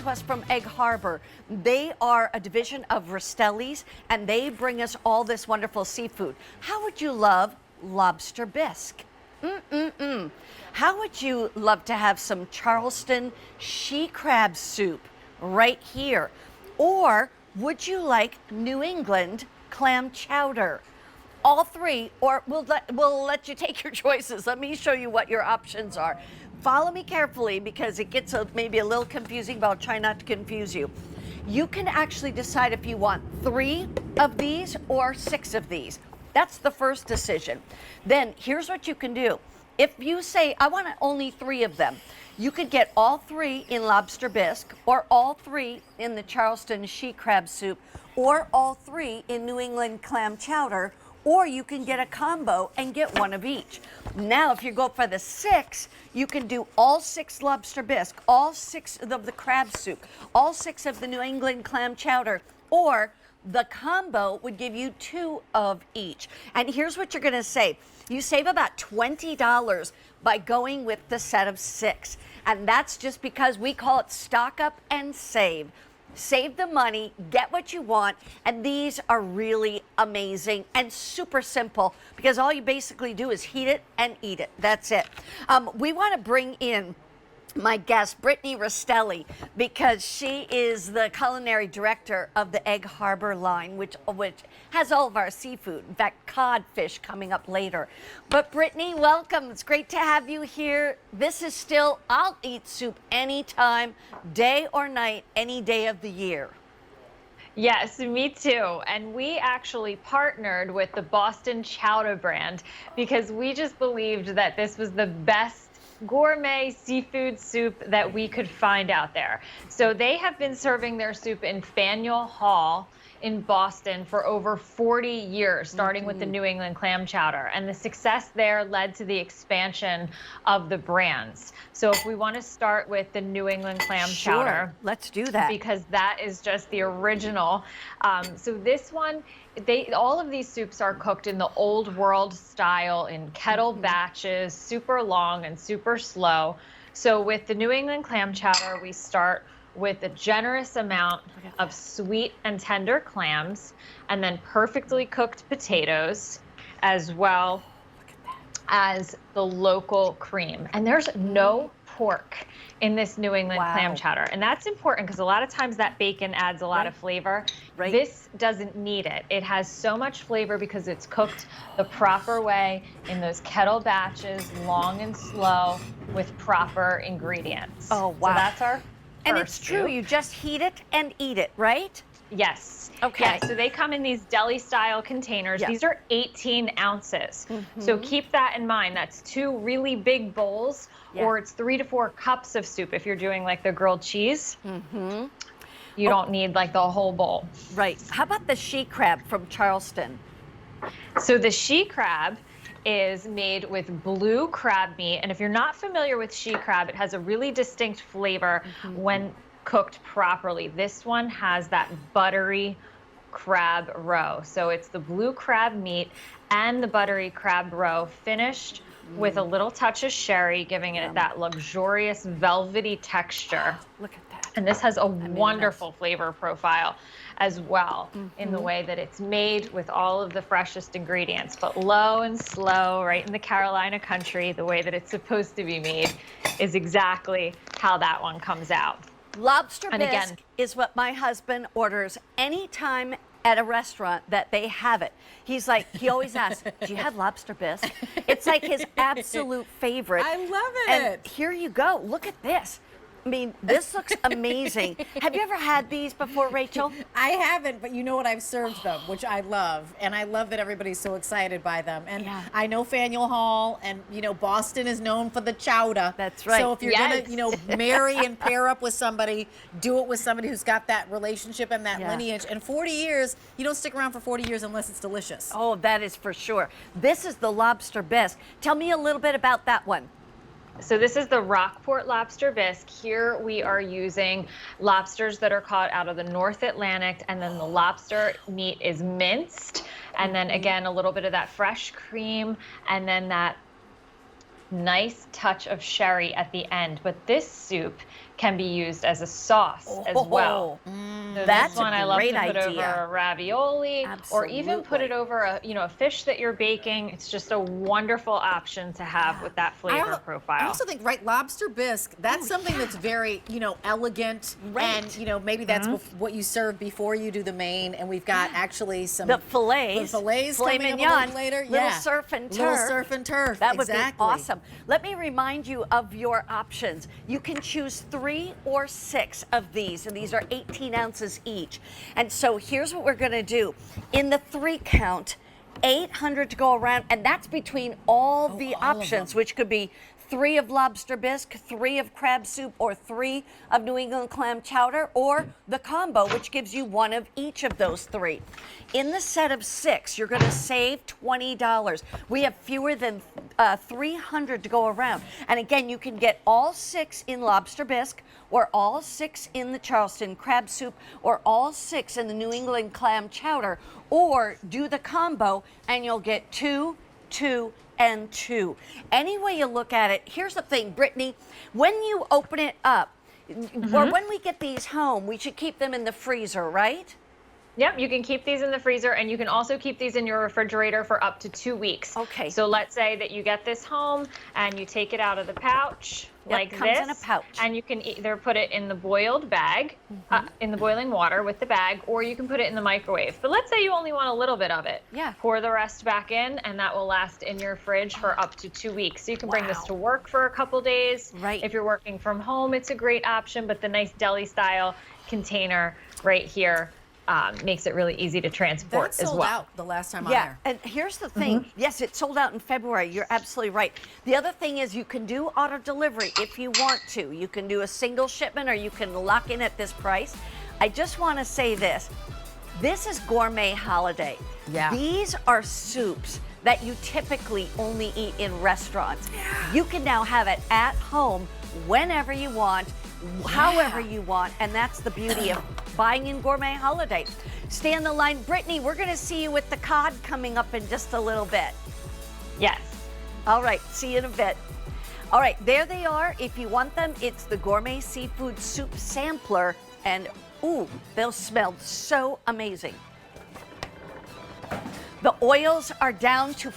to us from Egg Harbor. They are a division of Rastelli's, and they bring us all this wonderful seafood. How would you love lobster bisque? How would you love to have some Charleston she crab soup right here? Or would you like New England clam chowder? All three, or we'll let you take your choices. Let me show you what your options are. Follow me carefully because it gets maybe a little confusing, but I'll try not to confuse you. You can actually decide if you want 3 of these or 6 of these. That's the first decision. Then here's what you can do. If you say, I want only 3 of them, you could get all 3 in lobster bisque, or all 3 in the Charleston she crab soup, or all 3 in New England clam chowder, or you can get a combo and get 1 of each. Now, if you go for the 6, you can do all 6 lobster bisque, all 6 of the crab soup, all 6 of the New England clam chowder, or the combo would give you 2 of each. And here's what you're gonna save. You save about $20 by going with the set of 6. And that's just because we call it stock up and save. Save the money, get what you want, and these are really amazing and super simple because all you basically do is heat it and eat it. That's it. We want to bring in my guest, Brittany Rastelli, because she is the culinary director of the Egg Harbor line, which has all of our seafood. In fact, codfish coming up later. But Brittany, welcome. It's great to have you here. This is still, I'll eat soup anytime, day or night, any day of the year. Yes, me too. And we actually partnered with the Boston Chowder brand because we just believed that this was the best gourmet seafood soup that we could find out there. So they have been serving their soup in Faneuil Hall in Boston for over 40 years, starting with the New England clam chowder. And the success there led to the expansion of the brands. So if we want to start with the New England clam chowder, let's do that. Because that is just the original. So this one, all of these soups are cooked in the old world style in kettle batches, super long and super slow. So with the New England clam chowder, we start with a generous amount of sweet and tender clams, and then perfectly cooked potatoes, as well as the local cream. And there's no pork in this New England clam chowder. And that's important because a lot of times that bacon adds a lot of flavor. This doesn't need it. It has so much flavor because it's cooked the proper way in those kettle batches, long and slow, with proper ingredients. Oh, wow. So that's our And it's true, soup. you just heat it and eat it, right? Yes. Okay. Yeah, so they come in these deli-style containers. These are 18 ounces. So keep that in mind. That's 2 really big bowls, or it's 3 to 4 cups of soup if you're doing like the grilled cheese. You don't need like the whole bowl. Right. How about the she crab from Charleston? So the she crab is made with blue crab meat. And if you're not familiar with she crab, it has a really distinct flavor when cooked properly. This one has that buttery crab roe. So it's the blue crab meat and the buttery crab roe finished with a little touch of sherry, giving it that luxurious velvety texture. Look at that. And this has a wonderful flavor profile as well in the way that it's made with all of the freshest ingredients, but low and slow, right in the Carolina country, the way that it's supposed to be made is exactly how that one comes out. Lobster And bisque again, is what my husband orders anytime at a restaurant that they have it. He's like, he always asks, do you have lobster bisque? It's like his absolute favorite. I love it. And here you go. Look at this. I mean, this looks amazing. Have you ever had these before, Rachel? I haven't, but you know what? I've served them, which I love. And I love that everybody's so excited by them. And I know Faneuil Hall, and, you know, Boston is known for the chowder. That's right. So if you're going to, you know, marry and pair up with somebody, do it with somebody who's got that relationship and that lineage. And 40 years, you don't stick around for 40 years unless it's delicious. Oh, that is for sure. This is the lobster bisque. Tell me a little bit about that one. So this is the Rockport lobster bisque. Here we are using lobsters that are caught out of the North Atlantic, and then the lobster meat is minced, and then again a little bit of that fresh cream, and then that nice touch of sherry at the end. But this soup can be used as a sauce as well. So That's this one a I love great to put idea. over a ravioli, or even put it over a fish that you're baking. It's just a wonderful option to have with that flavor profile. I also think, right, lobster bisque, that's something that's very, elegant. Right. And, maybe that's what you serve before you do the main. And we've got actually some The fillets. filet mignon, coming up a little later. Little surf and turf. Little surf and turf. That would exactly. be awesome. Let me remind you of your options. You can choose 3 or 6 of these, and these are 18 ounces each. And so here's what we're going to do. In the 3 count, 800 to go around, and that's between all the options, which could be 3 of lobster bisque, 3 of crab soup, or 3 of New England clam chowder, or the combo, which gives you 1 of each of those 3. In the set of 6, you're going to save $20. We have fewer than 300 to go around. And again, you can get all 6 in lobster bisque, or all 6 in the Charleston crab soup, or all 6 in the New England clam chowder, or do the combo and you'll get 2, 2, and 2. Any way you look at it, here's the thing, Brittany, when you open it up, or when we get these home, we should keep them in the freezer, right? Yep, you can keep these in the freezer, and you can also keep these in your refrigerator for up to 2 weeks. Okay. So let's say that you get this home and you take it out of the pouch like comes this, in a pouch. and you can either put it in the boiled bag, in the boiling water with the bag, or you can put it in the microwave. But let's say you only want a little bit of it. Yeah. Pour the rest back in, and that will last in your fridge for up to 2 weeks. So you can bring this to work for a couple days. Right. If you're working from home, it's a great option, but the nice deli style container right here makes it really easy to transport That as sold well. out the last time Yeah, on there. and here's the thing. Yes, it sold out in February. You're absolutely right. The other thing is you can do auto delivery if you want to. You can do a single shipment, or you can lock in at this price. I just want to say this. This is Gourmet Holiday. Yeah. These are soups that you typically only eat in restaurants. You can now have it at home whenever you want, however you want, and that's the beauty of buying in Gourmet Holiday. Stay on the line. Brittany, we're going to see you with the cod coming up in just a little bit. Yes. All right, see you in a bit. All right, there they are. If you want them, it's the Gourmet Seafood Soup Sampler, and ooh, they'll smell so amazing. The oils are down to